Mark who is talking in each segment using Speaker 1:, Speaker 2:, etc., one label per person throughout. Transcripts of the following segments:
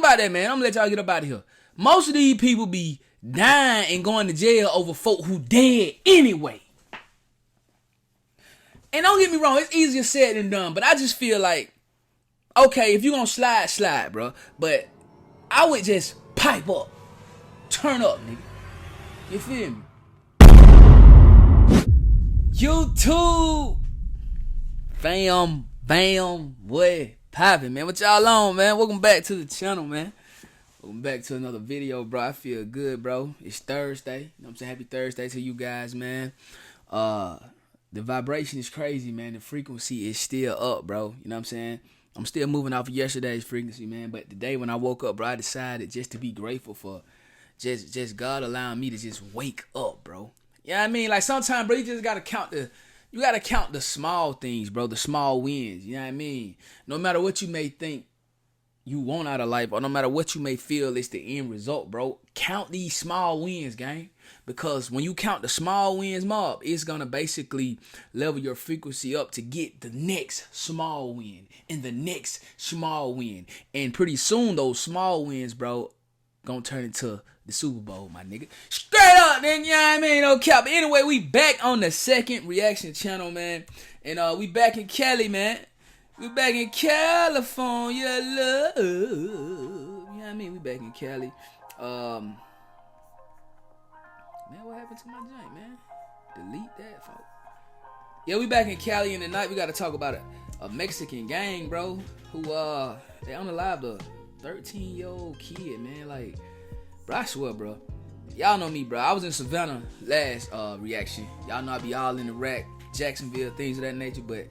Speaker 1: about that, man. I'm gonna let y'all get up out of here. Most of these people be dying and going to jail over folk who dead anyway. And don't get me wrong, it's easier said than done. But I just feel like, okay, if you gonna slide, bro. But I would just pipe up. Turn up, nigga. You feel me? YouTube. Bam, what? Poppin', man. What y'all on, man? Welcome back to the channel, man. Welcome back to another video, bro. I feel good, bro. It's Thursday. You know what I'm saying? Happy Thursday to you guys, man. The vibration is crazy, man. The frequency is still up, bro. You know what I'm saying? I'm still moving off of yesterday's frequency, man. But today when I woke up, bro, I decided just to be grateful for just God allowing me to just wake up, bro. You know what I mean? Like sometimes, bro, you just gotta count the small things, bro, the small wins. You know what I mean? No matter what you may think you want out of life, or no matter what you may feel is the end result, bro, count these small wins, gang. Because when you count the small wins, mob, it's gonna basically level your frequency up to get the next small win and the next small win. And pretty soon those small wins, bro, gonna turn into the Super Bowl, my nigga. Straight up, then, you know what I mean? No cap. But anyway, we back on the second reaction channel, man. And we back in Cali, man. We back in California, love. You know what I mean? We back in Cali. Man, what happened to my joint, man? Delete that, folks. Yeah, we back in Cali, and tonight we gotta talk about a Mexican gang, bro, who they unalived a 13-year-old kid, man. Like, bro, I swear, bro. Y'all know me, bro. I was in Savannah last reaction. Y'all know I be all in the rack, Jacksonville, things of that nature. But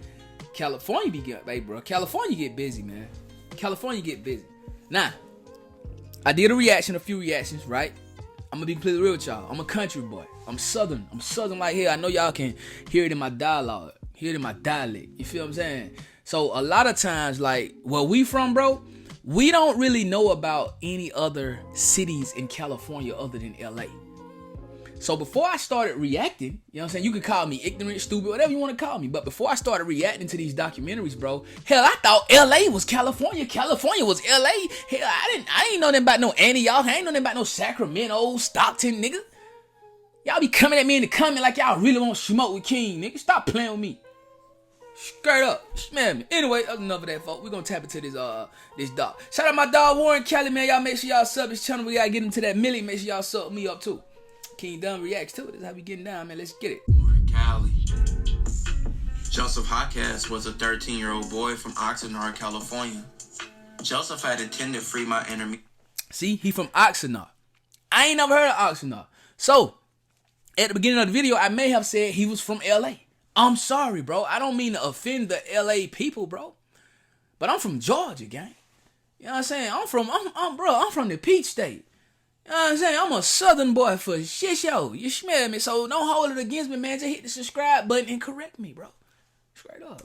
Speaker 1: California be getting, hey, bro. California get busy, man. California get busy. Now, I did a few reactions, right? I'm gonna be completely real with y'all. I'm a country boy. I'm southern like hell. I know y'all can hear it in my dialogue, hear it in my dialect. You feel what I'm saying? So a lot of times, like where we from, bro, we don't really know about any other cities in California other than LA. So before I started reacting, you know what I'm saying? You can call me ignorant, stupid, whatever you want to call me. But before I started reacting to these documentaries, bro, hell, I thought LA was California. California was LA. Hell, I didn't know nothing about no Antioch. I ain't know nothing about no Sacramento, Stockton, nigga. Y'all be coming at me in the comment like y'all really want to smoke with King, nigga. Stop playing with me. Straight up, smell me. Anyway, enough of that, folks. We're gonna tap into this dog. Shout out my dog Warren Kelly, man. Y'all make sure y'all sub his channel. We gotta get him to that milli. Make sure y'all sub me up too. King Dunn reacts to it. That's how we getting down, man. Let's get it.
Speaker 2: Warren Cali. Joseph Jaquez was a 13-year-old boy from Oxnard, California. Joseph had attended Fremont Intermediate.
Speaker 1: See, he from Oxnard. I ain't never heard of Oxnard. So, at the beginning of the video, I may have said he was from LA. I'm sorry, bro. I don't mean to offend the LA people, bro. But I'm from Georgia, gang. You know what I'm saying? I'm from the Peach State. You know what I'm saying? I'm a southern boy for shit show. You smell me? So don't hold it against me, man. Just hit the subscribe button and correct me, bro. Straight up.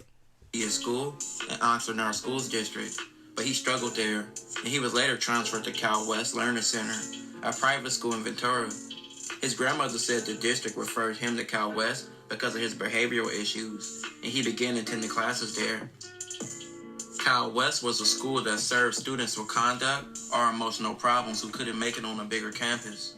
Speaker 2: He is school in Oxnard Schools District, but he struggled there, and he was later transferred to Cal West Learning Center, a private school in Ventura. His grandmother said the district referred him to Cal West because of his behavioral issues, and he began attending classes there. Cal West was a school that served students with conduct or emotional problems who couldn't make it on a bigger campus.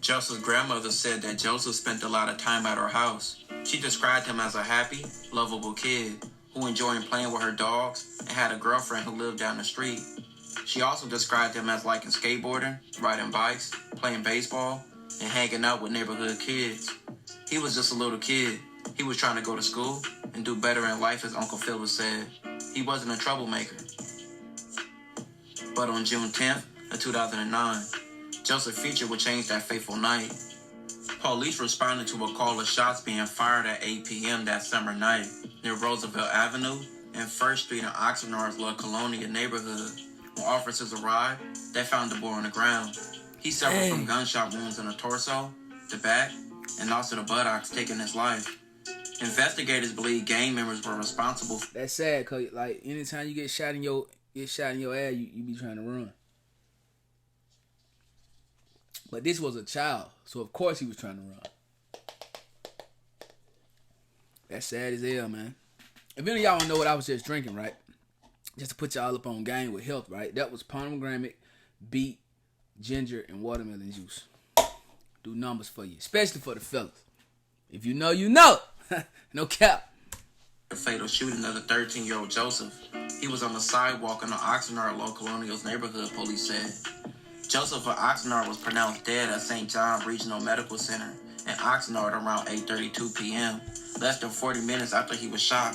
Speaker 2: Joseph's grandmother said that Joseph spent a lot of time at her house. She described him as a happy, lovable kid who enjoyed playing with her dogs and had a girlfriend who lived down the street. She also described him as liking skateboarding, riding bikes, playing baseball, and hanging out with neighborhood kids. He was just a little kid. He was trying to go to school and do better in life, as Uncle Philip said. He wasn't a troublemaker. But on June 10th of 2009, Joseph's future would change that fateful night. Police responded to a call of shots being fired at 8 p.m. that summer night near Roosevelt Avenue and 1st Street in Oxnard's La Colonia neighborhood. When officers arrived, they found the boy on the ground. He suffered from gunshot wounds in the torso, the back, and also the buttocks, taking his life. Investigators believe gang members were responsible.
Speaker 1: That's sad, cause like anytime you get shot in your ass, you be trying to run. But this was a child, so of course he was trying to run. That's sad as hell, man. If any of y'all don't know what I was just drinking, right? just to put y'all up on game with health, right? That was pomegranate, beet, ginger, and watermelon juice. Do numbers for you, especially for the fellas. If you know, you know. No cap.
Speaker 2: The fatal shooting of the 13-year-old Joseph. He was on the sidewalk in the Oxnard Low Colonials neighborhood, police said. Joseph of Oxnard was pronounced dead at St. John Regional Medical Center in Oxnard around 8:32 p.m., less than 40 minutes after he was shot.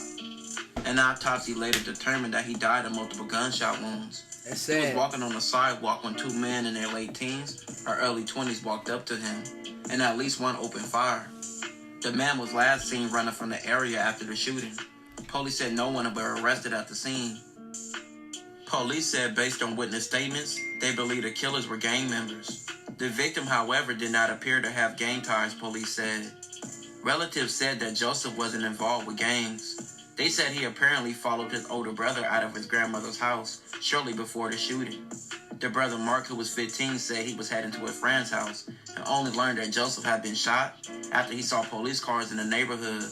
Speaker 2: An autopsy later determined that he died of multiple gunshot wounds.
Speaker 1: That's sad.
Speaker 2: He was walking on the sidewalk when two men in their late teens or early 20s walked up to him, and at least one opened fire. The man was last seen running from the area after the shooting. Police said no one had been arrested at the scene. Police said based on witness statements, they believe the killers were gang members. The victim, however, did not appear to have gang ties, police said. Relatives said that Joseph wasn't involved with gangs. They said he apparently followed his older brother out of his grandmother's house shortly before the shooting. The brother Mark, who was 15, said he was heading to a friend's house and only learned that Joseph had been shot after he saw police cars in the neighborhood.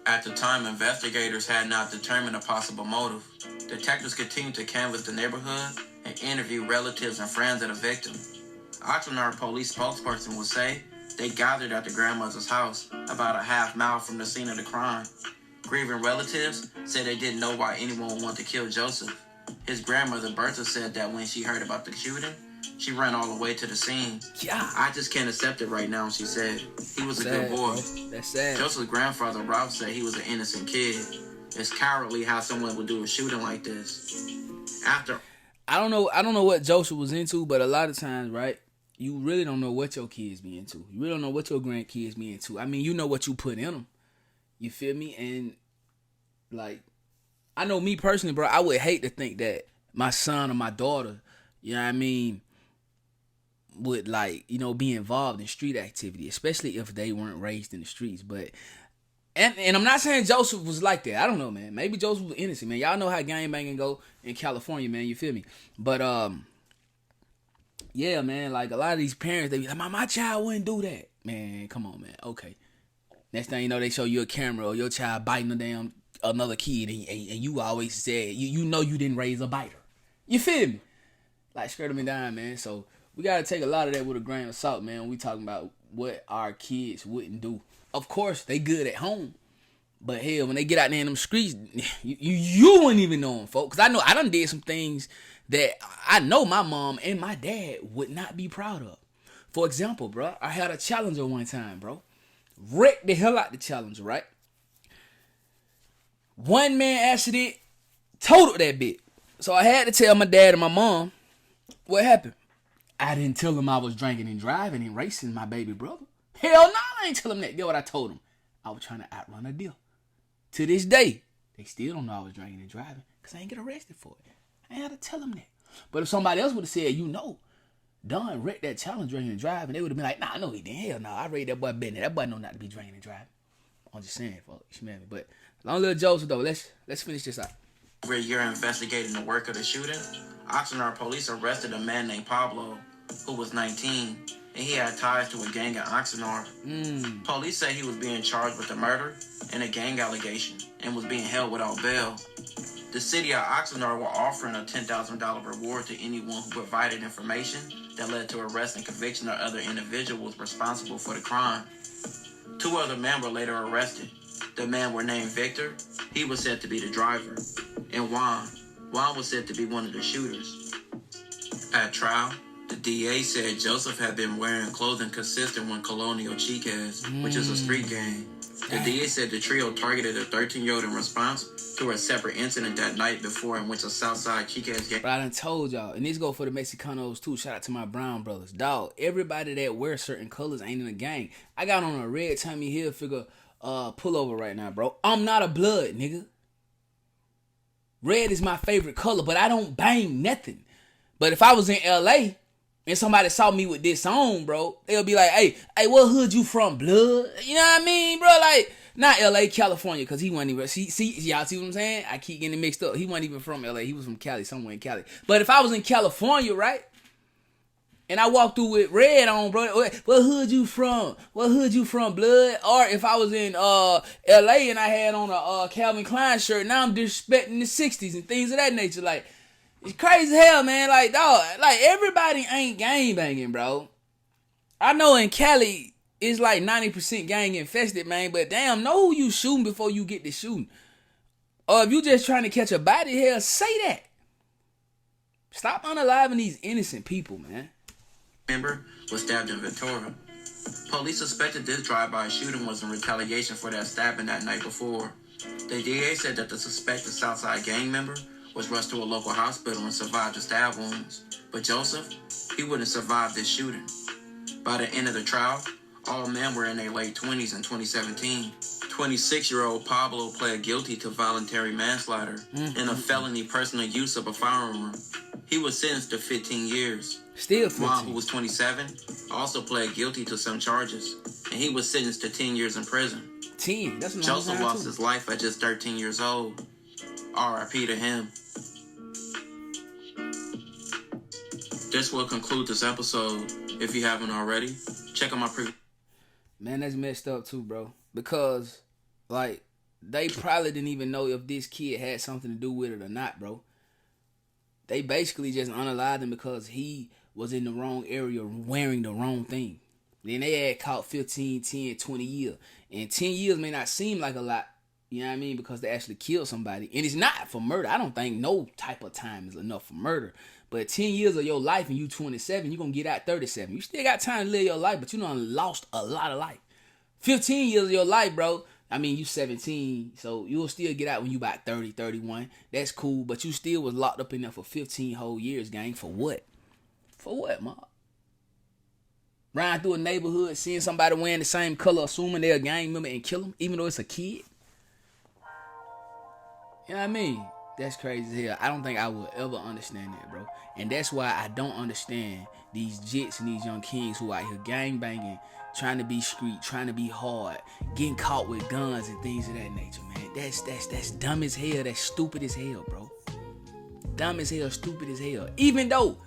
Speaker 2: At the time, investigators had not determined a possible motive. Detectives continued to canvass the neighborhood and interview relatives and friends of the victim. Oxnard police spokesperson will say they gathered at the grandmother's house about a half mile from the scene of the crime. Grieving relatives said they didn't know why anyone would want to kill Joseph. His grandmother, Bertha, said that when she heard about the shooting, she ran all the way to the scene.
Speaker 1: Yeah.
Speaker 2: I just can't accept it right now, she said. He was a
Speaker 1: Sad,
Speaker 2: good boy.
Speaker 1: bro. That's sad.
Speaker 2: Joseph's grandfather, Ralph, said he was an innocent kid. It's cowardly how someone would do a shooting like this.
Speaker 1: I don't know what Joseph was into, but a lot of times, right, you really don't know what your kids be into. You really don't know what your grandkids be into. I mean, you know what you put in them. You feel me? And, like, I know me personally, bro, I would hate to think that my son or my daughter, you know what I mean, would, like, you know, be involved in street activity, especially if they weren't raised in the streets. But, and I'm not saying Joseph was like that. I don't know, man. Maybe Joseph was innocent, man. Y'all know how gangbanging go in California, man. You feel me? But, yeah, man, like, a lot of these parents, they be like, my child wouldn't do that. Man, come on, man. Okay. Next thing you know, they show you a camera or your child biting another kid, and you always said, you know you didn't raise a biter. You feel me? Like, skirt me down, man. So, we got to take a lot of that with a grain of salt, man, when we talking about what our kids wouldn't do. Of course, they good at home. But, hell, when they get out there in them streets, you wouldn't even know them, folks. Because I done did some things that I know my mom and my dad would not be proud of. For example, bro, I had a Challenger one time, bro. Wrecked the hell out the Challenger, right? One man accident, totaled that bit. So I had to tell my dad and my mom what happened. I didn't tell them I was drinking and driving and racing my baby brother. Hell no, I ain't tell them that. Get what I told them. I was trying to outrun a deal. To this day, they still don't know I was drinking and driving because I ain't get arrested for it. I ain't had to tell them that. But if somebody else would have said, you know, Don wrecked that Challenger drinking and driving, they would have been like, nah, no, he didn't. Hell no, I raised that boy business. That boy know not to be drinking and driving. I'm just saying, folks. You smell me? But long little Joseph, though, let's finish this out.
Speaker 2: Over a year investigating the work of the shooting, Oxnard police arrested a man named Pablo, who was 19, and he had ties to a gang in Oxnard. Police say he was being charged with a murder and a gang allegation and was being held without bail. The city of Oxnard were offering a $10,000 reward to anyone who provided information that led to arrest and conviction of other individuals responsible for the crime. 2 other men were later arrested. The men were named Victor. He was said to be the driver. And Juan. Juan was said to be one of the shooters. At trial, the DA said Joseph had been wearing clothing consistent with Colonial Chicas, which is a street gang. The DA said the trio targeted a 13-year-old in response to a separate incident that night before in which a Southside Chicas gang...
Speaker 1: But I done told y'all, and this go for the Mexicanos too. Shout out to my brown brothers. Dog, everybody that wears certain colors ain't in a gang. I got on a red Tommy Hilfiger pullover right now, bro. I'm not a blood, nigga. Red is my favorite color, but I don't bang nothing. But if I was in LA and somebody saw me with this on, bro, they'll be like, hey, what hood you from, blood? You know what I mean, bro? Like, not LA, California, because he wasn't even, see, y'all see what I'm saying? I keep getting it mixed up. He wasn't even from LA. He was from Cali, somewhere in Cali. But if I was in California, right, and I walk through with red on, bro, what hood you from? What hood you from, blood? Or if I was in LA and I had on a Calvin Klein shirt, now I'm disrespecting the 60s and things of that nature. Like, it's crazy as hell, man. Like, dog, like everybody ain't gang banging, bro. I know in Cali it's like 90% gang infested, man, but damn, know who you shooting before you get to shooting. Or if you just trying to catch a body, hell, say that. Stop unaliving these innocent people, man.
Speaker 2: Member was stabbed in Ventura. Police suspected this drive-by shooting was in retaliation for that stabbing that night before. The DA said that the suspected Southside gang member was rushed to a local hospital and survived the stab wounds. But Joseph, he wouldn't survive this shooting. By the end of the trial, all men were in their late 20s in 2017. 26-year-old Pablo pled guilty to voluntary manslaughter and a felony personal use of a firearm. He was sentenced to 15 years.
Speaker 1: Still 15.
Speaker 2: Juan, who was 27, also pled guilty to some charges, and he was sentenced to 10 years in prison.
Speaker 1: 10? That's a long
Speaker 2: Joseph
Speaker 1: time,
Speaker 2: lost
Speaker 1: too.
Speaker 2: his life at just 13 years old. R.I.P. to him. This will conclude this episode. If you haven't already, check out my previous...
Speaker 1: Man, that's messed up too, bro. Because, like, they probably didn't even know if this kid had something to do with it or not, bro. They basically just unalived him because he was in the wrong area wearing the wrong thing. Then they had caught 15, 10, 20 years. And 10 years may not seem like a lot, you know what I mean, because they actually killed somebody. And it's not for murder. I don't think no type of time is enough for murder. But 10 years of your life and you 27, you're going to get out 37. You still got time to live your life, but you done lost a lot of life. 15 years of your life, bro. I mean, you 17, so you'll still get out when you about 30, 31. That's cool, but you still was locked up in there for 15 whole years, gang. For what? For what, ma? Riding through a neighborhood, seeing somebody wearing the same color, assuming they're a gang member and kill them, even though it's a kid. You know what I mean? That's crazy as hell. I don't think I will ever understand that, bro. And that's why I don't understand these jits and these young kings who out here gang banging, trying to be street, trying to be hard, getting caught with guns and things of that nature, man. That's dumb as hell. That's stupid as hell, bro. Dumb as hell, stupid as hell. Even though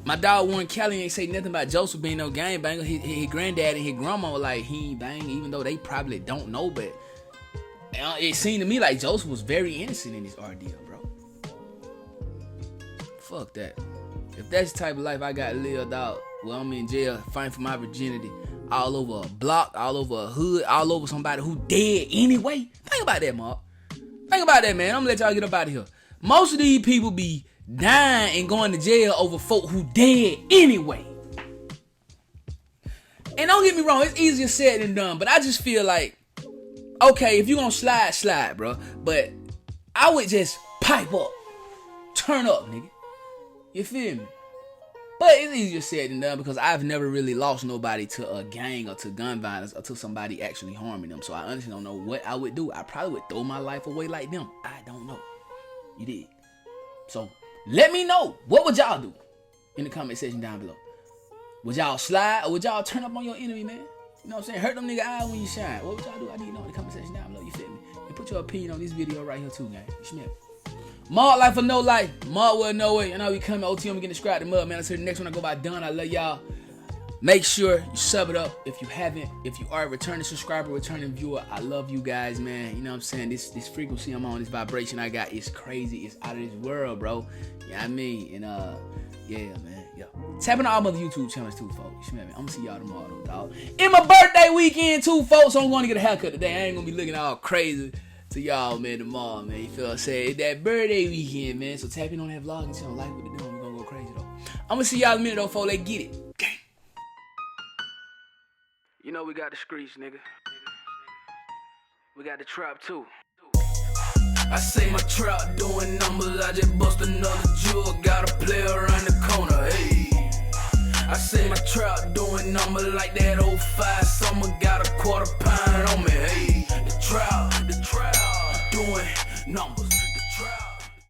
Speaker 1: my dog Warren Kelly ain't say nothing about Joseph being no gang banger, his granddad and his grandma were like, he ain't bang, even though they probably don't know, but it seemed to me like Joseph was very innocent in this ordeal, bro. Fuck that. If that's the type of life I got lived out, well, I'm in jail fighting for my virginity all over a block, all over a hood, all over somebody who dead anyway. Think about that, Mark. Think about that, man. I'm gonna let y'all get up out of here. Most of these people be dying and going to jail over folk who dead anyway. And don't get me wrong, it's easier said than done, but I just feel like, okay, if you gonna slide, bro. But I would just pipe up. Turn up, nigga. You feel me? But it's easier said than done because I've never really lost nobody to a gang or to gun violence or to somebody actually harming them. So I honestly don't know what I would do. I probably would throw my life away like them. I don't know. You did. So let me know. What would y'all do in the comment section down below? Would y'all slide or would y'all turn up on your enemy, man? You know what I'm saying? Hurt them nigga eyes when you shine. What would y'all do? I need to know in the comment section down below. You feel me? And put your opinion on this video right here too, gang. You smell me? Mark life or no life. Mark will know it. And I'll be coming. OTM getting subscribed to mud, man. I'll see the next one I go by done. I love y'all. Make sure you sub it up if you haven't. If you are a returning subscriber, returning viewer, I love you guys, man. You know what I'm saying? This frequency I'm on, this vibration I got is crazy. It's out of this world, bro. You know what I mean? And yeah, man. Yeah. Tap into all my other YouTube channels too, folks. You smell me? I'm gonna see y'all tomorrow, though, dog. In my birthday weekend too, folks. So I'm going to get a haircut today. I ain't gonna be looking all crazy to y'all, man, tomorrow, man. You feel what I'm saying? It's that birthday weekend, man. So tap in on that vlog and tell them like what they're doing. We're gonna go crazy, though. I'm gonna see y'all in a minute, though, folks. Let's get it. Gang. You know we got the streets, nigga. We got the trap, too. I say my trap doing numbers. I just bust another jewel. Got a player around the corner, hey. I say my trap doing numbers like that 05